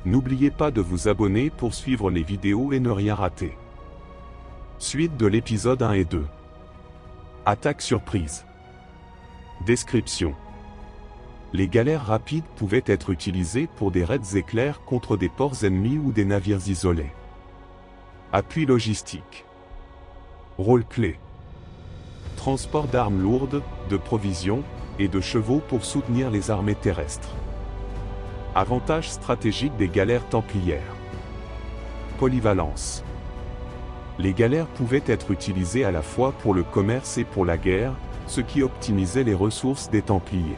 N'oubliez pas de vous abonner pour suivre les vidéos et ne rien rater. Suite de l'épisode 1 et 2. Attaque surprise. Description. Les galères rapides pouvaient être utilisées pour des raids éclairs contre des ports ennemis ou des navires isolés. Appui logistique. Rôle clé. Transport d'armes lourdes, de provisions et de chevaux pour soutenir les armées terrestres. Avantage stratégique des galères templières. Polyvalence. Les galères pouvaient être utilisées à la fois pour le commerce et pour la guerre, ce qui optimisait les ressources des Templiers.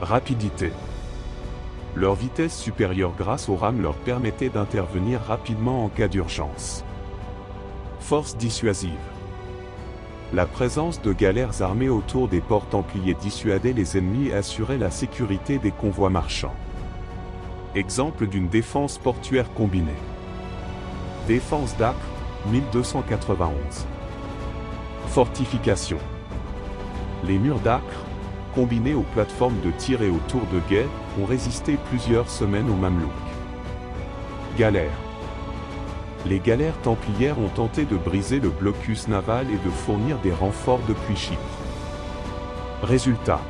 Rapidité. Leur vitesse supérieure grâce aux rames leur permettait d'intervenir rapidement en cas d'urgence. Force dissuasive. La présence de galères armées autour des ports templiers dissuadait les ennemis et assurait la sécurité des convois marchands. Exemple d'une défense portuaire combinée. Défense d'Acre, 1291. Fortification. Les murs d'Acre, combinés aux plateformes de tir et aux tours de guet, ont résisté plusieurs semaines aux Mamelouks. Galères. Les galères templières ont tenté de briser le blocus naval et de fournir des renforts depuis Chypre. Résultat.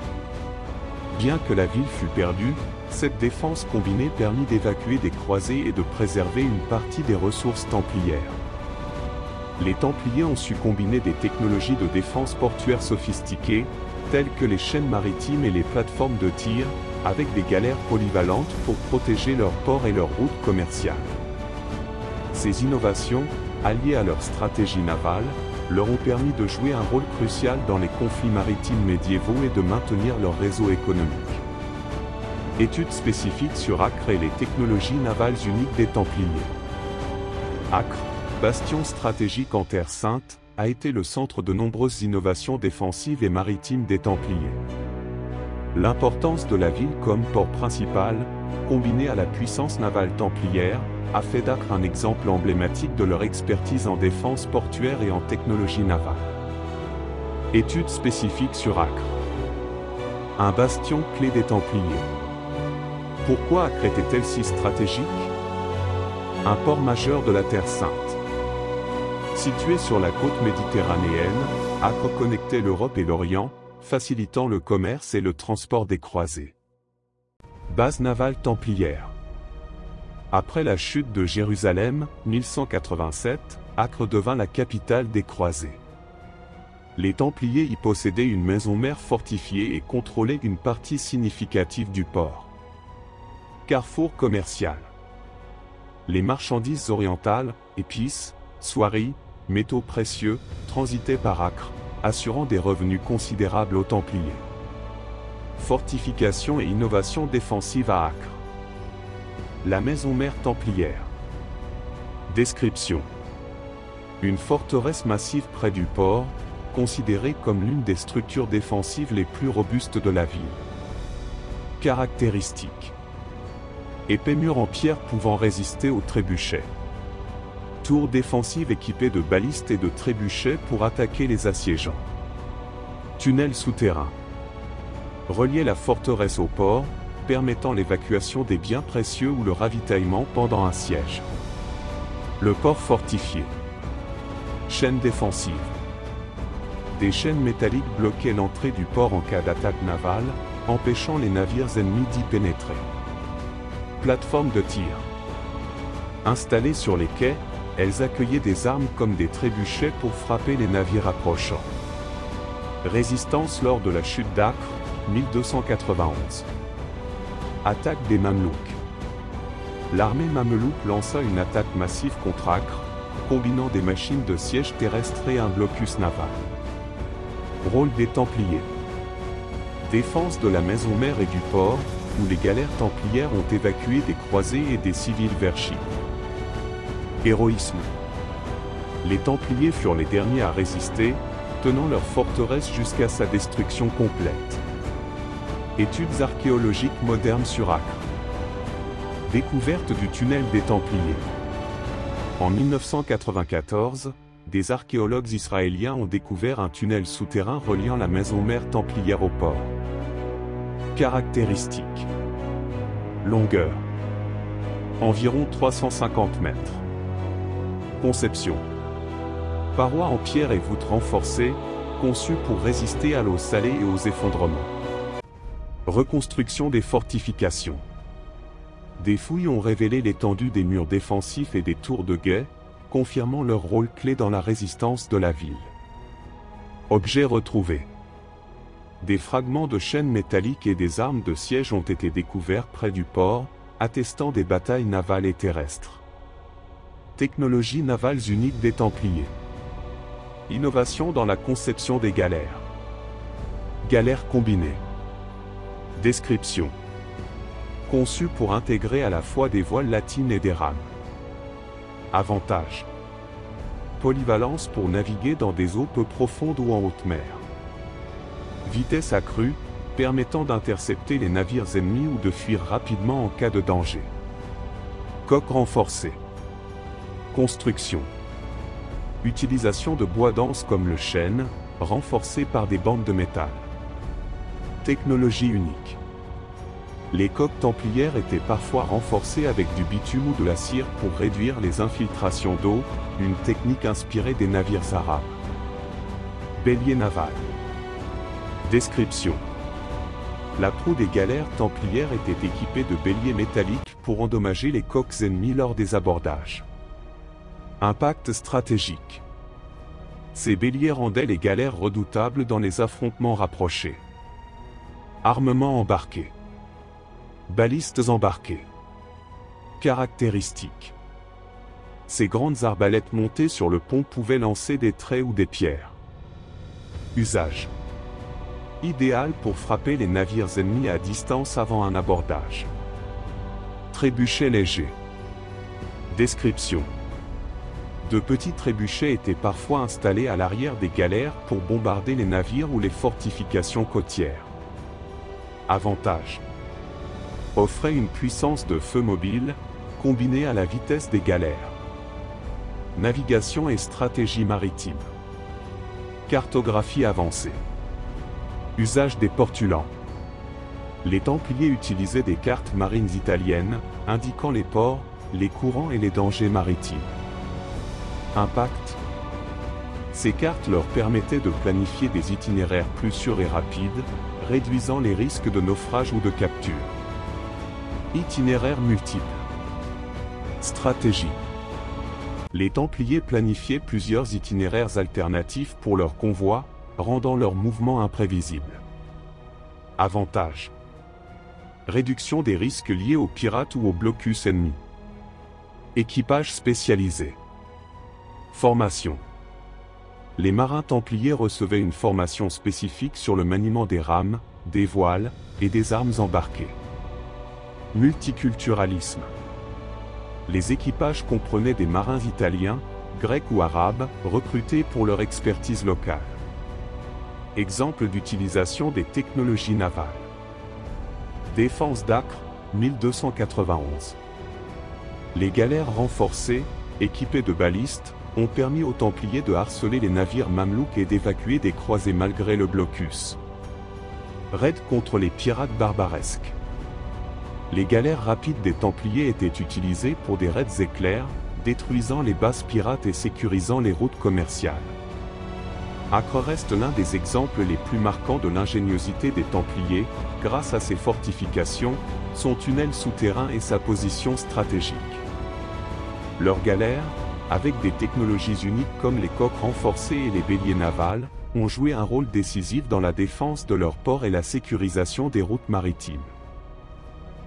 Bien que la ville fût perdue, cette défense combinée permit d'évacuer des croisés et de préserver une partie des ressources templières. Les Templiers ont su combiner des technologies de défense portuaire sophistiquées, telles que les chaînes maritimes et les plateformes de tir, avec des galères polyvalentes pour protéger leurs ports et leurs routes commerciales. Ces innovations, alliées à leur stratégie navale, leur ont permis de jouer un rôle crucial dans les conflits maritimes médiévaux et de maintenir leur réseau économique. Études spécifiques sur Acre et les technologies navales uniques des Templiers. Acre, bastion stratégique en Terre Sainte, a été le centre de nombreuses innovations défensives et maritimes des Templiers. L'importance de la ville comme port principal, combinée à la puissance navale templière, a fait d'Acre un exemple emblématique de leur expertise en défense portuaire et en technologie navale. Études spécifiques sur Acre. Un bastion clé des Templiers. Pourquoi Acre était-elle si stratégique? Un port majeur de la Terre Sainte. Situé sur la côte méditerranéenne, Acre connectait l'Europe et l'Orient, facilitant le commerce et le transport des croisés. Base navale templière. Après la chute de Jérusalem, 1187, Acre devint la capitale des croisés. Les Templiers y possédaient une maison-mère fortifiée et contrôlaient une partie significative du port. Carrefour commercial. Les marchandises orientales, épices, soieries, métaux précieux, transitaient par Acre, assurant des revenus considérables aux Templiers. Fortification et innovation défensive à Acre. La maison-mère templière. Description. Une forteresse massive près du port, considérée comme l'une des structures défensives les plus robustes de la ville. Caractéristiques. Épais mur en pierre pouvant résister aux trébuchets. Tour défensive équipée de balistes et de trébuchets pour attaquer les assiégeants. Tunnel souterrain. Relier la forteresse au port, permettant l'évacuation des biens précieux ou le ravitaillement pendant un siège. Le port fortifié. Chaîne défensive. Des chaînes métalliques bloquaient l'entrée du port en cas d'attaque navale, empêchant les navires ennemis d'y pénétrer. Plateforme de tir. Installées sur les quais, elles accueillaient des armes comme des trébuchets pour frapper les navires approchants. Résistance lors de la chute d'Acre, 1291. Attaque des Mamelouks. L'armée mamelouk lança une attaque massive contre Acre, combinant des machines de siège terrestre et un blocus naval. Rôle des Templiers. Défense de la maison-mère et du port, où les galères templières ont évacué des croisés et des civils vers Chypre. Héroïsme. Les Templiers furent les derniers à résister, tenant leur forteresse jusqu'à sa destruction complète. Études archéologiques modernes sur Acre. Découverte du tunnel des Templiers. En 1994, des archéologues israéliens ont découvert un tunnel souterrain reliant la maison-mère templière au port. Caractéristiques. Longueur. Environ 350 mètres. Conception. Parois en pierre et voûtes renforcées, conçues pour résister à l'eau salée et aux effondrements. Reconstruction des fortifications. Des fouilles ont révélé l'étendue des murs défensifs et des tours de guet, confirmant leur rôle clé dans la résistance de la ville. Objets retrouvés. Des fragments de chaînes métalliques et des armes de siège ont été découverts près du port, attestant des batailles navales et terrestres. Technologies navales uniques des Templiers. Innovation dans la conception des galères. Galères combinées. Description. Conçues pour intégrer à la fois des voiles latines et des rames. Avantages. Polyvalence pour naviguer dans des eaux peu profondes ou en haute mer. Vitesse accrue, permettant d'intercepter les navires ennemis ou de fuir rapidement en cas de danger. Coque renforcée. Construction. Utilisation de bois dense comme le chêne, renforcé par des bandes de métal. Technologie unique. Les coques templières étaient parfois renforcées avec du bitume ou de la cire pour réduire les infiltrations d'eau, une technique inspirée des navires arabes. Bélier naval. Description. La proue des galères templières était équipée de béliers métalliques pour endommager les coques ennemies lors des abordages. Impact stratégique. Ces béliers rendaient les galères redoutables dans les affrontements rapprochés. Armement embarqué. Balistes embarquées. Caractéristiques. Ces grandes arbalètes montées sur le pont pouvaient lancer des traits ou des pierres. Usage. Idéal pour frapper les navires ennemis à distance avant un abordage. Trébuchet léger. Description. De petits trébuchets étaient parfois installés à l'arrière des galères pour bombarder les navires ou les fortifications côtières. Avantage. Offrait une puissance de feu mobile, combinée à la vitesse des galères. Navigation et stratégie maritime. Cartographie avancée. Usage des portulans. Les Templiers utilisaient des cartes marines italiennes, indiquant les ports, les courants et les dangers maritimes. Impact. Ces cartes leur permettaient de planifier des itinéraires plus sûrs et rapides, réduisant les risques de naufrage ou de capture. Itinéraires multiples. Stratégie. Les Templiers planifiaient plusieurs itinéraires alternatifs pour leurs convois, rendant leurs mouvements imprévisibles. Avantage. Réduction des risques liés aux pirates ou aux blocus ennemis. Équipage spécialisé. Formation. Les marins templiers recevaient une formation spécifique sur le maniement des rames, des voiles et des armes embarquées. Multiculturalisme. Les équipages comprenaient des marins italiens, grecs ou arabes, recrutés pour leur expertise locale. Exemple d'utilisation des technologies navales. Défense d'Acre, 1291. Les galères renforcées, équipées de balistes, ont permis aux Templiers de harceler les navires mamelouks et d'évacuer des croisés malgré le blocus. Raid contre les pirates barbaresques. Les galères rapides des Templiers étaient utilisées pour des raids éclairs, détruisant les bases pirates et sécurisant les routes commerciales. Acre reste l'un des exemples les plus marquants de l'ingéniosité des Templiers, grâce à ses fortifications, son tunnel souterrain et sa position stratégique. Leurs galères, avec des technologies uniques comme les coques renforcées et les béliers navals, ont joué un rôle décisif dans la défense de leurs ports et la sécurisation des routes maritimes.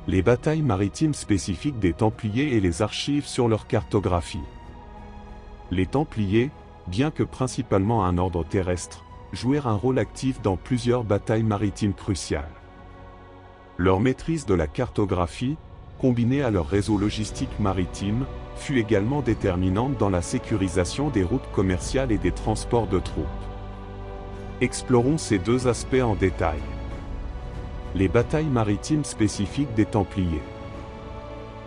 Les batailles maritimes spécifiques des Templiers et les archives sur leur cartographie. Les Templiers, bien que principalement un ordre terrestre, jouèrent un rôle actif dans plusieurs batailles maritimes cruciales. Leur maîtrise de la cartographie, combinée à leur réseau logistique maritime, fut également déterminante dans la sécurisation des routes commerciales et des transports de troupes. Explorons ces deux aspects en détail. Les batailles maritimes spécifiques des Templiers.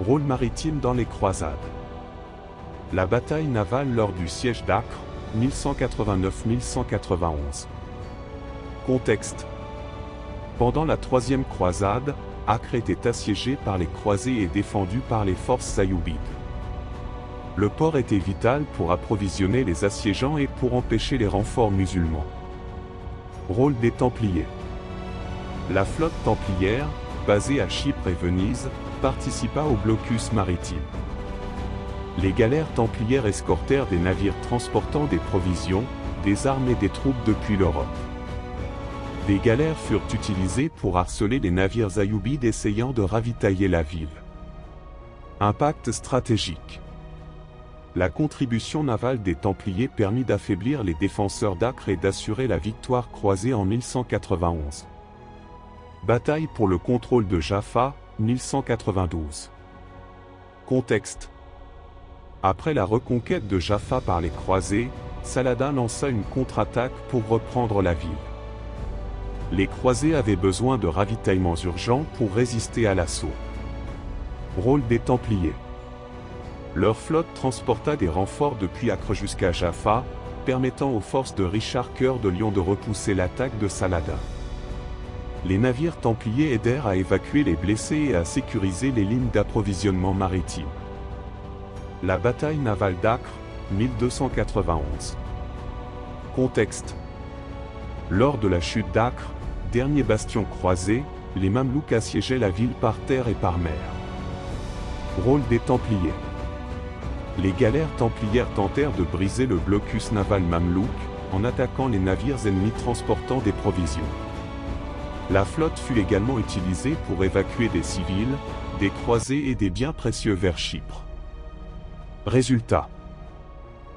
Rôle maritime dans les croisades. La bataille navale lors du siège d'Acre, 1189-1191. Contexte. Pendant la troisième croisade, Acre était assiégé par les croisés et défendu par les forces ayyoubides. Le port était vital pour approvisionner les assiégeants et pour empêcher les renforts musulmans. Rôle des Templiers. La flotte templière, basée à Chypre et Venise, participa au blocus maritime. Les galères templières escortèrent des navires transportant des provisions, des armes et des troupes depuis l'Europe. Des galères furent utilisées pour harceler les navires ayyoubides essayant de ravitailler la ville. Impact stratégique. La contribution navale des Templiers permit d'affaiblir les défenseurs d'Acre et d'assurer la victoire croisée en 1191. Bataille pour le contrôle de Jaffa, 1192. Contexte. Après la reconquête de Jaffa par les croisés, Saladin lança une contre-attaque pour reprendre la ville. Les croisés avaient besoin de ravitaillements urgents pour résister à l'assaut. Rôle des Templiers. Leur flotte transporta des renforts depuis Acre jusqu'à Jaffa, permettant aux forces de Richard Cœur de Lion de repousser l'attaque de Saladin. Les navires templiers aidèrent à évacuer les blessés et à sécuriser les lignes d'approvisionnement maritime. La bataille navale d'Acre, 1291. Contexte. Lors de la chute d'Acre, dernier bastion croisé, les Mamelouks assiégeaient la ville par terre et par mer. Rôle des Templiers. Les galères templières tentèrent de briser le blocus naval mamelouk, en attaquant les navires ennemis transportant des provisions. La flotte fut également utilisée pour évacuer des civils, des croisés et des biens précieux vers Chypre. Résultat.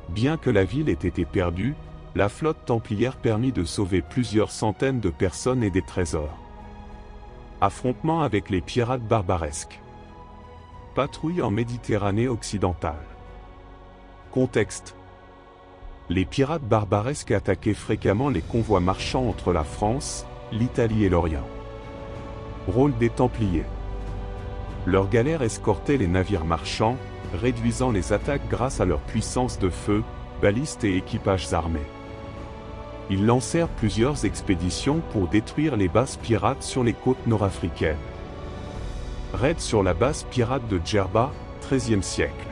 Bien que la ville ait été perdue, la flotte templière permit de sauver plusieurs centaines de personnes et des trésors. Affrontement avec les pirates barbaresques. Patrouille en Méditerranée occidentale. Contexte. Les pirates barbaresques attaquaient fréquemment les convois marchands entre la France, l'Italie et l'Orient. Rôle des Templiers. Leurs galères escortaient les navires marchands, réduisant les attaques grâce à leur puissance de feu, balistes et équipages armés. Ils lancèrent plusieurs expéditions pour détruire les bases pirates sur les côtes nord-africaines. Raid sur la base pirate de Djerba, XIIIe siècle.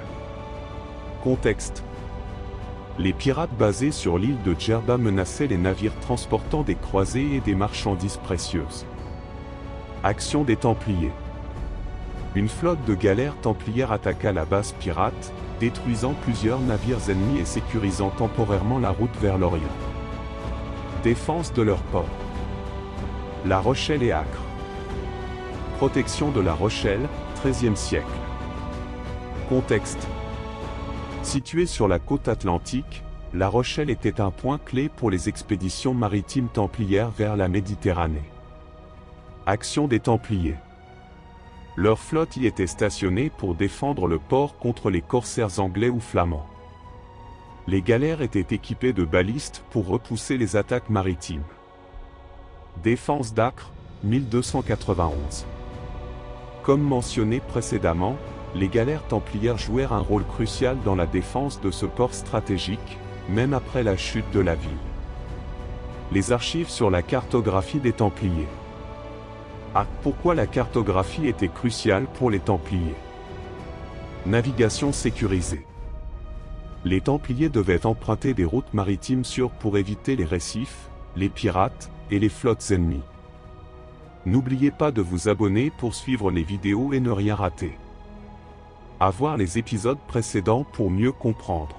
Contexte. Les pirates basés sur l'île de Djerba menaçaient les navires transportant des croisés et des marchandises précieuses. Action des Templiers. Une flotte de galères templières attaqua la base pirate, détruisant plusieurs navires ennemis et sécurisant temporairement la route vers l'Orient. Défense de leur port. La Rochelle et Acre. Protection de La Rochelle, XIIIe siècle. Contexte. Située sur la côte atlantique, La Rochelle était un point clé pour les expéditions maritimes templières vers la Méditerranée. Action des Templiers. Leur flotte y était stationnée pour défendre le port contre les corsaires anglais ou flamands. Les galères étaient équipées de balistes pour repousser les attaques maritimes. Défense d'Acre, 1291. Comme mentionné précédemment, les galères templières jouèrent un rôle crucial dans la défense de ce port stratégique, même après la chute de la ville. Les archives sur la cartographie des Templiers. Pourquoi la cartographie était cruciale pour les Templiers? Navigation sécurisée. Les Templiers devaient emprunter des routes maritimes sûres pour éviter les récifs, les pirates et les flottes ennemies. N'oubliez pas de vous abonner pour suivre les vidéos et ne rien rater. À voir les épisodes précédents pour mieux comprendre.